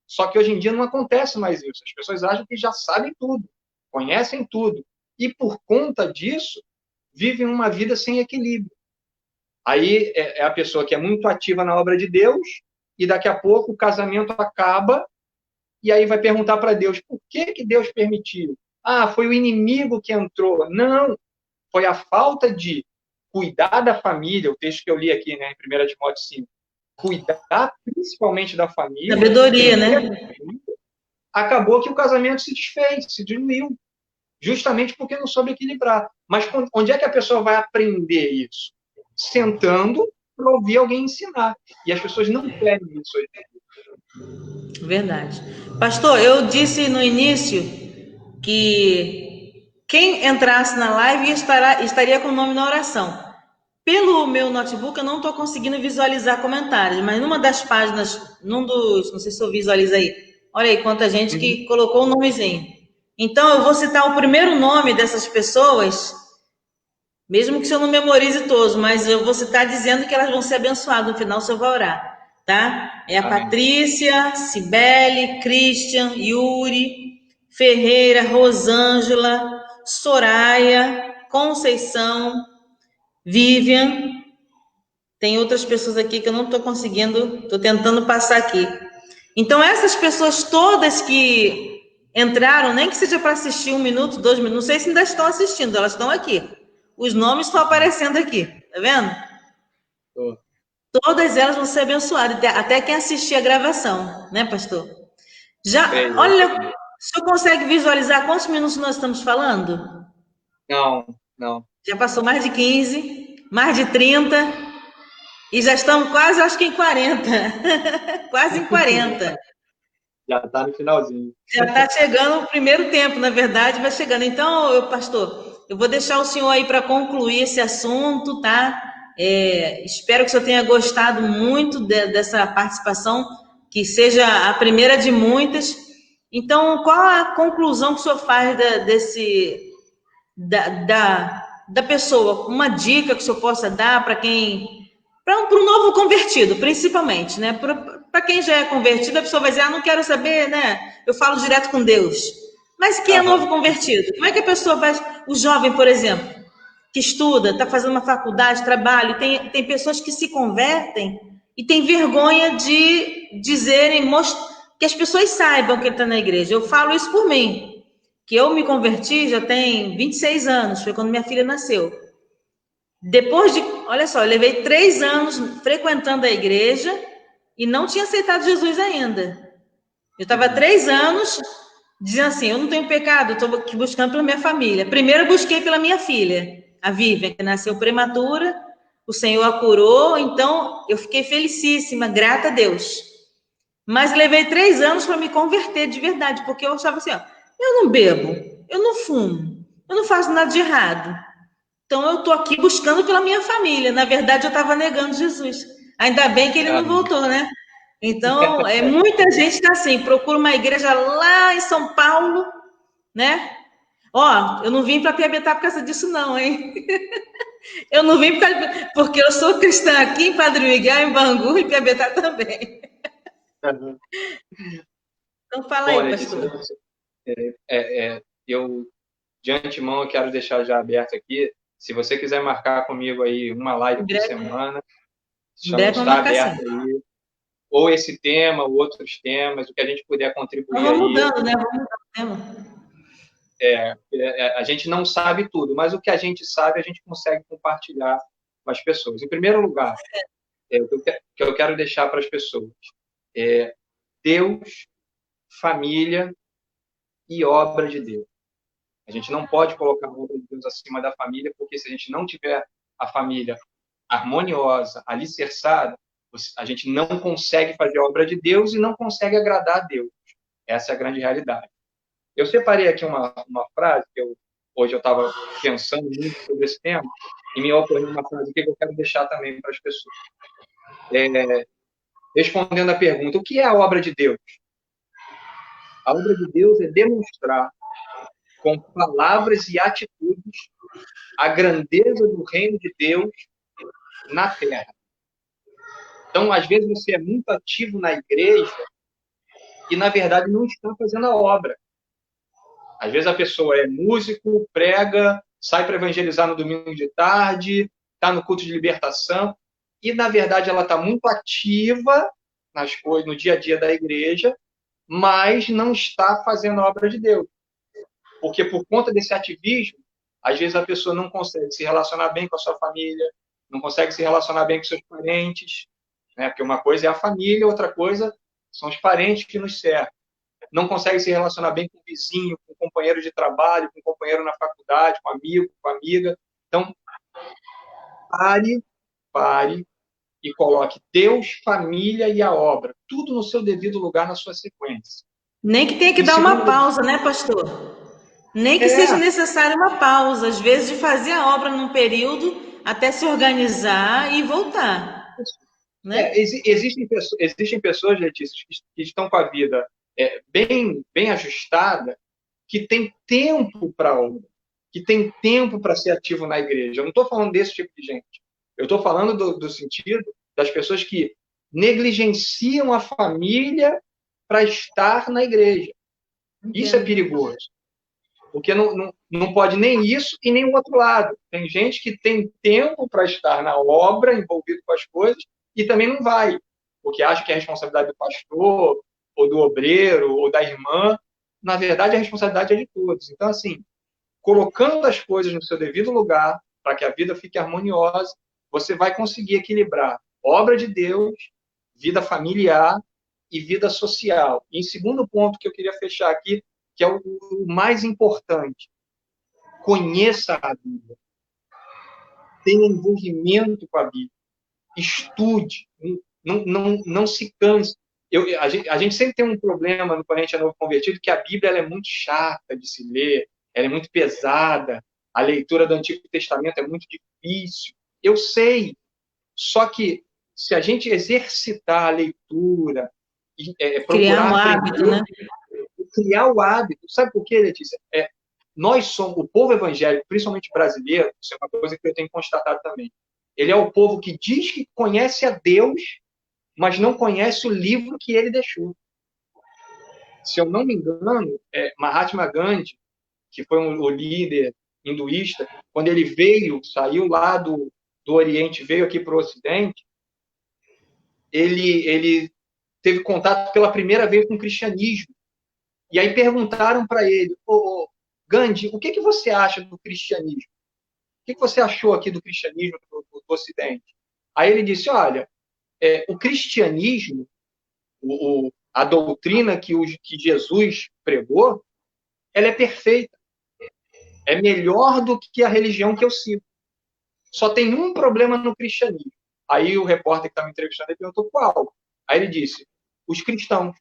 Só que hoje em dia não acontece mais isso. As pessoas acham que já sabem tudo, conhecem tudo. E por conta disso, vivem uma vida sem equilíbrio. Aí é a pessoa que é muito ativa na obra de Deus e daqui a pouco o casamento acaba e aí vai perguntar para Deus, por que Deus permitiu? Foi o inimigo que entrou. Não, foi a falta de cuidar da família, o texto que eu li aqui, né, em 1 Timóteo 5, cuidar principalmente da família, sabedoria, né? acabou que o casamento se desfez, se diluiu, justamente porque não soube equilibrar. Mas onde é que a pessoa vai aprender isso? Sentando para ouvir alguém ensinar. E as pessoas não querem isso hoje. Verdade. Pastor, eu disse no início que quem entrasse na live estaria com o nome na oração. Pelo meu notebook, eu não estou conseguindo visualizar comentários, mas numa das páginas, não sei se eu visualizo aí, olha aí quanta gente que colocou o nomezinho. Então, eu vou citar o primeiro nome dessas pessoas, mesmo que eu não memorize todos, mas eu vou citar dizendo que elas vão ser abençoadas no final, se eu vou orar, tá? É a Amém. Patrícia, Cibele, Christian, Yuri, Ferreira, Rosângela, Soraya, Conceição, Vivian. Tem outras pessoas aqui que eu não estou conseguindo, estou tentando passar aqui. Então, essas pessoas todas que entraram, nem que seja para assistir 1 minuto, 2 minutos, não sei se ainda estão assistindo, elas estão aqui. Os nomes estão aparecendo aqui, tá vendo? Todas elas vão ser abençoadas, até quem assistir a gravação, né, pastor? Já, olha, o senhor consegue visualizar quantos minutos nós estamos falando? Não. Já passou mais de 15, mais de 30, e já estamos quase, acho que em 40. Quase em 40. Já está no finalzinho. Já está chegando o primeiro tempo, na verdade, vai chegando. Então, pastor, eu vou deixar o senhor aí para concluir esse assunto, tá? Espero que o senhor tenha gostado muito dessa participação, que seja a primeira de muitas. Então, qual a conclusão que o senhor faz da pessoa? Uma dica que o senhor possa dar para um novo convertido, principalmente, né? Para quem já é convertido, a pessoa vai dizer, não quero saber, né? Eu falo direto com Deus. Mas quem é novo convertido? Como é que a pessoa vai... O jovem, por exemplo, que estuda, está fazendo uma faculdade, trabalho, tem pessoas que se convertem e tem vergonha de dizerem, que as pessoas saibam que ele está na igreja. Eu falo isso por mim, que eu me converti já tem 26 anos, foi quando minha filha nasceu. Depois de, olha só, eu levei 3 anos frequentando a igreja e não tinha aceitado Jesus ainda. Eu estava 3 anos dizendo assim, eu não tenho pecado, estou aqui buscando pela minha família. Primeiro eu busquei pela minha filha, a Vivian, que nasceu prematura, o Senhor a curou, então eu fiquei felicíssima, grata a Deus. Mas levei 3 anos para me converter de verdade, porque eu achava assim, ó, eu não bebo, eu não fumo, eu não faço nada de errado. Então, eu estou aqui buscando pela minha família. Na verdade, eu estava negando Jesus. Ainda bem que ele não voltou, né? Então, muita gente está assim, procura uma igreja lá em São Paulo, né? Ó, eu não vim para Piabetá por causa disso, não, hein? Eu não vim porque eu sou cristã aqui em Padre Miguel, em Bangu, e em Piabetá também. Então, fala aí, pastor. Eu, de antemão, eu quero deixar já aberto aqui. Se você quiser marcar comigo aí uma live por semana, está aberto aí. Ou esse tema, ou outros temas, o que a gente puder contribuir Vamos aí. mudando, né? Vamos mudando o tema. A gente não sabe tudo, mas o que a gente sabe, a gente consegue compartilhar com as pessoas. Em primeiro lugar, o que eu quero deixar para as pessoas é Deus, família e obra de Deus. A gente não pode colocar a obra de Deus acima da família, porque se a gente não tiver a família harmoniosa, alicerçada, a gente não consegue fazer a obra de Deus e não consegue agradar a Deus. Essa é a grande realidade. Eu separei aqui uma frase, que hoje eu estava pensando muito sobre esse tema, e me ocorreu uma frase que eu quero deixar também para as pessoas. Respondendo à pergunta, o que é a obra de Deus? A obra de Deus é demonstrar com palavras e atitudes a grandeza do reino de Deus na terra. Então, às vezes, você é muito ativo na igreja e, na verdade, não está fazendo a obra. Às vezes, a pessoa é músico, prega, sai para evangelizar no domingo de tarde, está no culto de libertação e, na verdade, ela está muito ativa nas coisas, no dia a dia da igreja, mas não está fazendo a obra de Deus. Porque, por conta desse ativismo, Às vezes a pessoa não consegue se relacionar bem com a sua família, não consegue se relacionar bem com seus parentes, né? Porque uma coisa é a família, outra coisa são os parentes que nos cercam. Não consegue se relacionar bem com o vizinho, com o companheiro de trabalho, com o companheiro na faculdade, com amigo, com amiga. Então, pare e coloque Deus, família e a obra, tudo no seu devido lugar, na sua sequência. Nem que tenha que dar uma pausa, né, pastor? Nem que seja necessário uma pausa, às vezes, de fazer a obra num período até se organizar e voltar. Né? Existem pessoas, Letícia, que estão com a vida bem ajustada, que tem tempo para a obra, que tem tempo para ser ativo na igreja. Eu não estou falando desse tipo de gente. Eu estou falando do sentido das pessoas que negligenciam a família para estar na igreja. Entendo. Isso é perigoso. Porque não pode nem isso e nem o outro lado. Tem gente que tem tempo para estar na obra, envolvido com as coisas, e também não vai, porque acha que é a responsabilidade do pastor, ou do obreiro, ou da irmã. Na verdade, a responsabilidade é de todos. Então, assim, colocando as coisas no seu devido lugar, para que a vida fique harmoniosa, você vai conseguir equilibrar obra de Deus, vida familiar e vida social. E em segundo ponto que eu queria fechar aqui, que é o mais importante, conheça a Bíblia. Tenha envolvimento com a Bíblia. Estude. Não se canse. A gente sempre tem um problema quando a gente é novo convertido, que a Bíblia ela é muito chata de se ler, ela é muito pesada, a leitura do Antigo Testamento é muito difícil. Eu sei. Só que se a gente exercitar a leitura, procurar criar um hábito, né? Criar o hábito. Sabe por quê, Letícia? Nós somos, o povo evangélico, principalmente brasileiro, isso é uma coisa que eu tenho constatado também. Ele é o povo que diz que conhece a Deus, mas não conhece o livro que ele deixou. Se eu não me engano, Mahatma Gandhi, que foi o líder hinduísta, quando ele saiu lá do Oriente, veio aqui para o Ocidente, ele teve contato pela primeira vez com o cristianismo. E aí perguntaram para ele, Gandhi, o que você acha do cristianismo? O que você achou aqui do cristianismo do Ocidente? Aí ele disse, olha, o cristianismo, a doutrina que Jesus pregou, ela é perfeita. É melhor do que a religião que eu sigo. Só tem um problema no cristianismo. Aí o repórter que estava me entrevistando ele perguntou qual. Aí ele disse, os cristãos,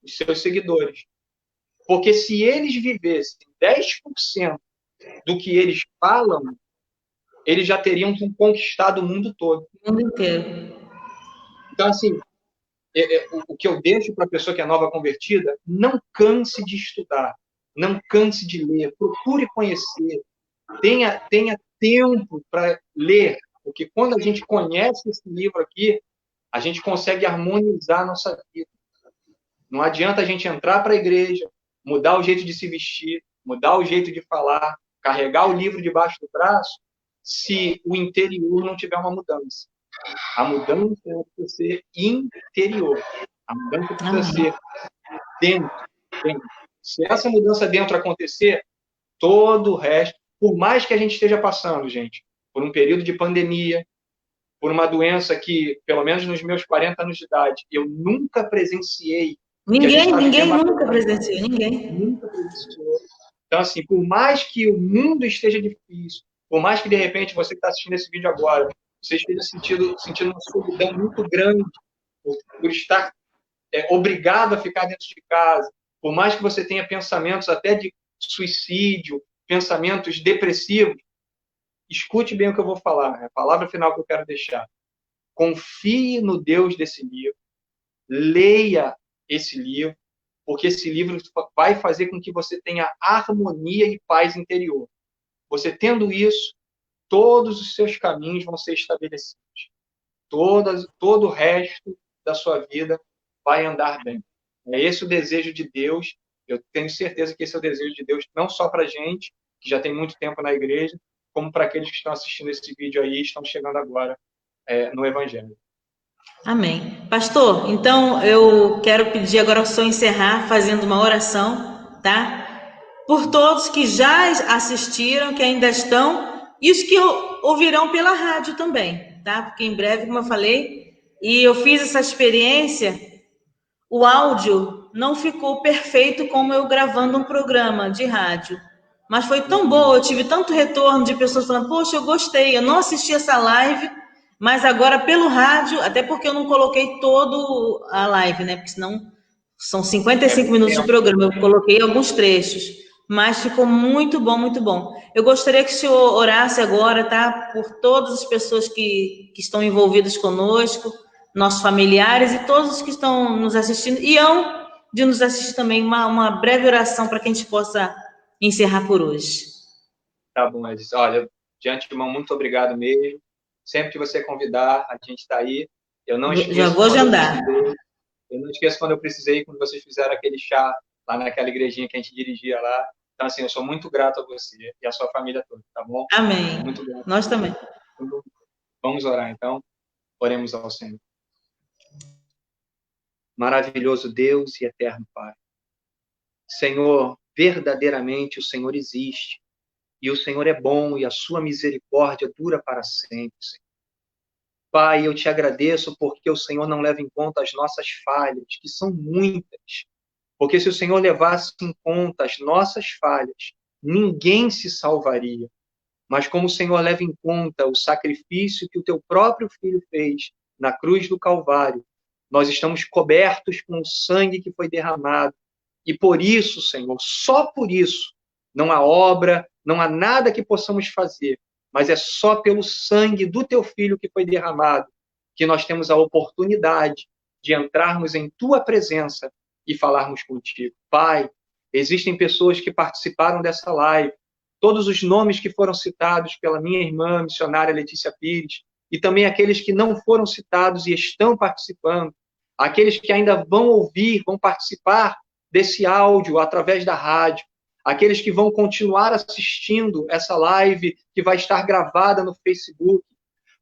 os seus seguidores. Porque se eles vivessem 10% do que eles falam, eles já teriam conquistado o mundo todo. O mundo inteiro. Então, assim, o que eu deixo para a pessoa que é nova convertida, não canse de estudar, não canse de ler, procure conhecer, tenha tempo para ler, porque quando a gente conhece esse livro aqui, a gente consegue harmonizar a nossa vida. Não adianta a gente entrar para a igreja, mudar o jeito de se vestir, mudar o jeito de falar, carregar o livro debaixo do braço, se o interior não tiver uma mudança. A mudança precisa ser interior. A mudança precisa ser dentro. Se essa mudança dentro acontecer, todo o resto, por mais que a gente esteja passando, gente, por um período de pandemia, por uma doença que, pelo menos nos meus 40 anos de idade, eu nunca presenciei. Ninguém nunca presenciou, ninguém. Nunca presenciou. Então, assim, por mais que o mundo esteja difícil, por mais que, de repente, você que está assistindo esse vídeo agora, você esteja sentindo uma solidão muito grande por estar obrigado a ficar dentro de casa, por mais que você tenha pensamentos até de suicídio, pensamentos depressivos, escute bem o que eu vou falar, é a palavra final que eu quero deixar. Confie no Deus desse livro, leia esse livro, porque esse livro vai fazer com que você tenha harmonia e paz interior. Você tendo isso, todos os seus caminhos vão ser estabelecidos. Todo o resto da sua vida vai andar bem. É esse o desejo de Deus. Eu tenho certeza que esse é o desejo de Deus, não só para a gente, que já tem muito tempo na igreja, como para aqueles que estão assistindo esse vídeo aí e estão chegando agora no Evangelho. Amém. Pastor, então eu quero pedir agora ao senhor encerrar fazendo uma oração, tá? por todos que já assistiram, que ainda estão, e os que ouvirão pela rádio também, tá? Porque em breve, como eu falei, e eu fiz essa experiência, o áudio não ficou perfeito como eu gravando um programa de rádio. Mas foi tão bom, eu tive tanto retorno de pessoas falando, poxa, eu gostei, eu não assisti essa live, mas agora pelo rádio, até porque eu não coloquei todo a live, né? Porque senão são 55 minutos de programa, eu coloquei alguns trechos, mas ficou muito bom, muito bom. Eu gostaria que o senhor orasse agora, tá? Por todas as pessoas que estão envolvidas conosco, nossos familiares e todos os que estão nos assistindo, e hão de nos assistir também, uma breve oração para que a gente possa encerrar por hoje. Tá bom, Edson. Olha, de antemão, muito obrigado mesmo. Sempre que você convidar, a gente está aí. Eu não esqueço. Já vou agendar. Eu não esqueço quando eu precisei, quando vocês fizeram aquele chá lá naquela igrejinha que a gente dirigia lá. Então, assim, eu sou muito grato a você e a sua família toda, tá bom? Amém. Muito grato. Nós também. Vamos orar, então. Oremos ao Senhor. Maravilhoso Deus e eterno Pai. Senhor, verdadeiramente o Senhor existe. E o Senhor é bom e a sua misericórdia dura para sempre, Senhor. Pai, eu te agradeço porque o Senhor não leva em conta as nossas falhas, que são muitas. Porque se o Senhor levasse em conta as nossas falhas, ninguém se salvaria. Mas como o Senhor leva em conta o sacrifício que o teu próprio Filho fez na cruz do Calvário, nós estamos cobertos com o sangue que foi derramado. E por isso, Senhor, só por isso, não há obra, não há nada que possamos fazer, mas é só pelo sangue do teu Filho que foi derramado que nós temos a oportunidade de entrarmos em tua presença e falarmos contigo. Pai, existem pessoas que participaram dessa live, todos os nomes que foram citados pela minha irmã missionária Letícia Pires, e também aqueles que não foram citados e estão participando, aqueles que ainda vão ouvir, vão participar desse áudio através da rádio, aqueles que vão continuar assistindo essa live que vai estar gravada no Facebook.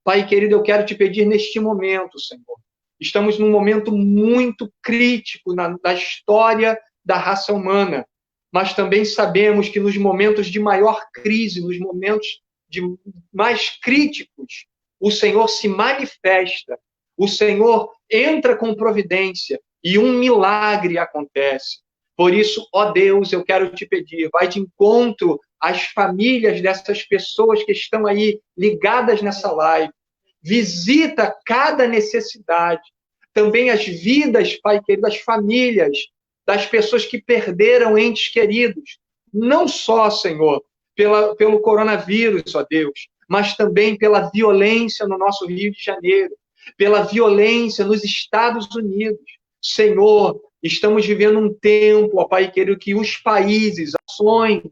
Pai querido, eu quero te pedir neste momento, Senhor. Estamos num momento muito crítico na história da raça humana, mas também sabemos que nos momentos de maior crise, nos momentos mais críticos, o Senhor se manifesta, o Senhor entra com providência e um milagre acontece. Por isso, ó Deus, eu quero te pedir, vai de encontro às famílias dessas pessoas que estão aí ligadas nessa live. Visita cada necessidade. Também as vidas, Pai querido, das famílias, das pessoas que perderam entes queridos. Não só, Senhor, pelo coronavírus, ó Deus, mas também pela violência no nosso Rio de Janeiro, pela violência nos Estados Unidos. Senhor, estamos vivendo um tempo, ó Pai querido, que os países, ações,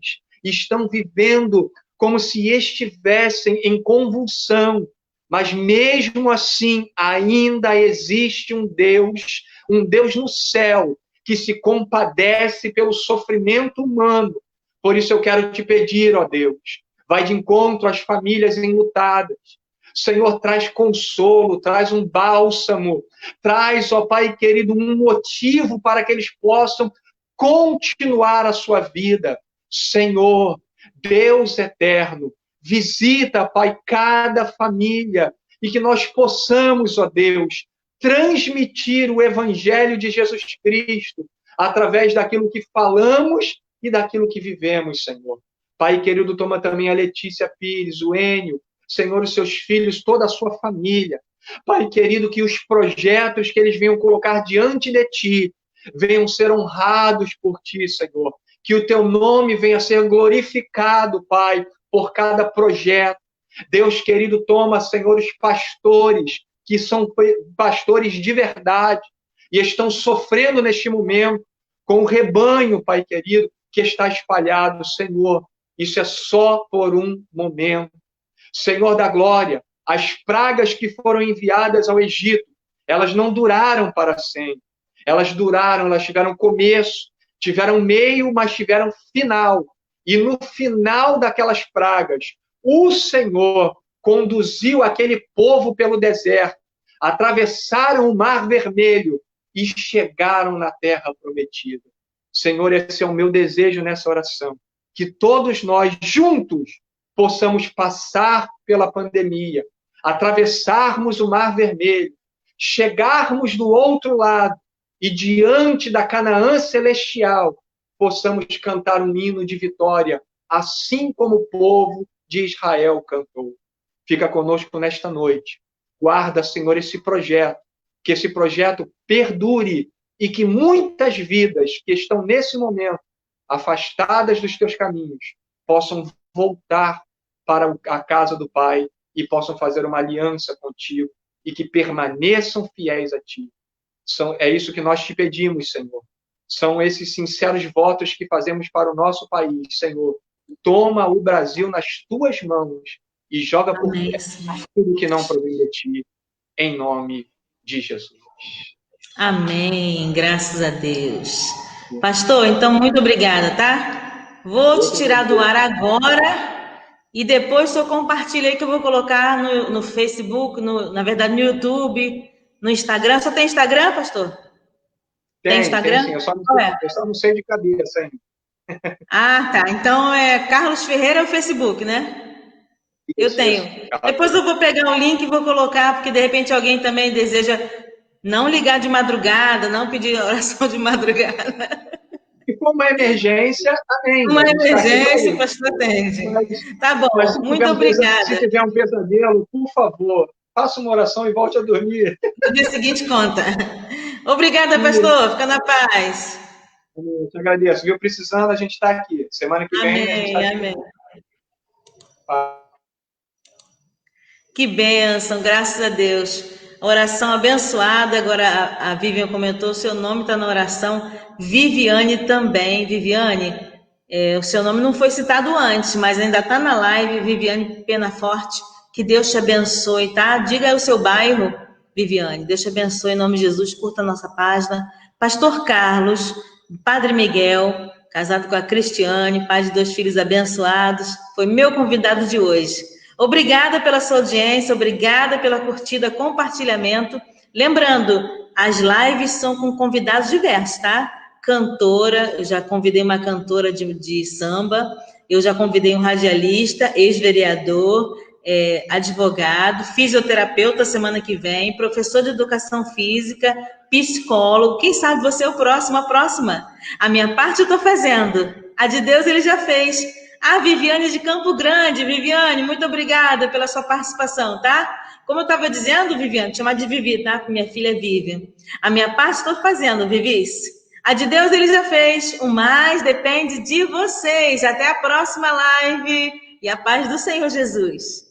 estão vivendo como se estivessem em convulsão. Mas mesmo assim, ainda existe um Deus no céu, que se compadece pelo sofrimento humano. Por isso eu quero te pedir, ó Deus, vai de encontro às famílias enlutadas. Senhor, traz consolo, traz um bálsamo, traz, ó Pai querido, um motivo para que eles possam continuar a sua vida. Senhor, Deus eterno, visita, Pai, cada família e que nós possamos, ó Deus, transmitir o Evangelho de Jesus Cristo através daquilo que falamos e daquilo que vivemos, Senhor. Pai querido, toma também a Letícia Pires, o Enio, Senhor, os seus filhos, toda a sua família. Pai querido, que os projetos que eles venham colocar diante de Ti venham ser honrados por Ti, Senhor. Que o Teu nome venha a ser glorificado, Pai, por cada projeto. Deus querido, toma, Senhor, os pastores, que são pastores de verdade e estão sofrendo neste momento com o rebanho, Pai querido, que está espalhado, Senhor. Isso é só por um momento. Senhor da glória, as pragas que foram enviadas ao Egito, elas não duraram para sempre. Elas duraram, elas tiveram começo, tiveram meio, mas tiveram final. E no final daquelas pragas, o Senhor conduziu aquele povo pelo deserto, atravessaram o Mar Vermelho e chegaram na terra prometida. Senhor, esse é o meu desejo nessa oração, que todos nós juntos possamos passar pela pandemia, atravessarmos o Mar Vermelho, chegarmos do outro lado e diante da Canaã celestial possamos cantar um hino de vitória, assim como o povo de Israel cantou. Fica conosco nesta noite. Guarda, Senhor, esse projeto, que esse projeto perdure e que muitas vidas que estão nesse momento afastadas dos teus caminhos possam voltar para a casa do Pai e possam fazer uma aliança contigo e que permaneçam fiéis a ti. É isso que nós te pedimos, Senhor. São esses sinceros votos que fazemos para o nosso país, Senhor. Toma o Brasil nas tuas mãos e joga por terra tudo que não provém de ti, em nome de Jesus. Amém, graças a Deus. Pastor, então, muito obrigada, tá? Vou te tirar do ar agora e depois só compartilha aí que eu vou colocar no Facebook, na verdade no YouTube, no Instagram. Só tem Instagram, pastor? Tem Instagram? Tem, sim. Eu só não sei de cabeça ainda. Ah, tá. Então é Carlos Ferreira o Facebook, né? Eu tenho. Depois eu vou pegar o link e vou colocar, porque de repente alguém também deseja não ligar de madrugada, não pedir oração de madrugada. E como uma emergência, amém. Uma emergência, o pastor atende. Tá bom, muito obrigada. Se tiver um pesadelo, por favor, faça uma oração e volte a dormir. No dia seguinte conta. Obrigada, pastor. Fica na paz. Eu te agradeço. Viu? Precisando, a gente está aqui. Semana que vem, a gente está aqui. Amém. Que bênção, graças a Deus. Oração abençoada. Agora a Viviane comentou, o seu nome está na oração. Viviane também. Viviane, o seu nome não foi citado antes, mas ainda está na live. Viviane Penaforte, que Deus te abençoe, tá? Diga aí o seu bairro, Viviane. Deus te abençoe, em nome de Jesus. Curta a nossa página. Pastor Carlos, Padre Miguel, casado com a Cristiane, pai de 2 filhos abençoados, foi meu convidado de hoje. Obrigada pela sua audiência, obrigada pela curtida, compartilhamento. Lembrando, as lives são com convidados diversos, tá? Cantora, eu já convidei uma cantora de samba, eu já convidei um radialista, ex-vereador, advogado, fisioterapeuta semana que vem, professor de educação física, psicólogo. Quem sabe você é o próximo, a próxima. A minha parte eu estou fazendo, a de Deus ele já fez. A Viviane de Campo Grande. Viviane, muito obrigada pela sua participação, tá? Como eu estava dizendo, Viviane, chamar de Vivi, tá? Minha filha Vivi. A minha parte estou fazendo, Vivis. A de Deus ele já fez. O mais depende de vocês. Até a próxima live. E a paz do Senhor Jesus.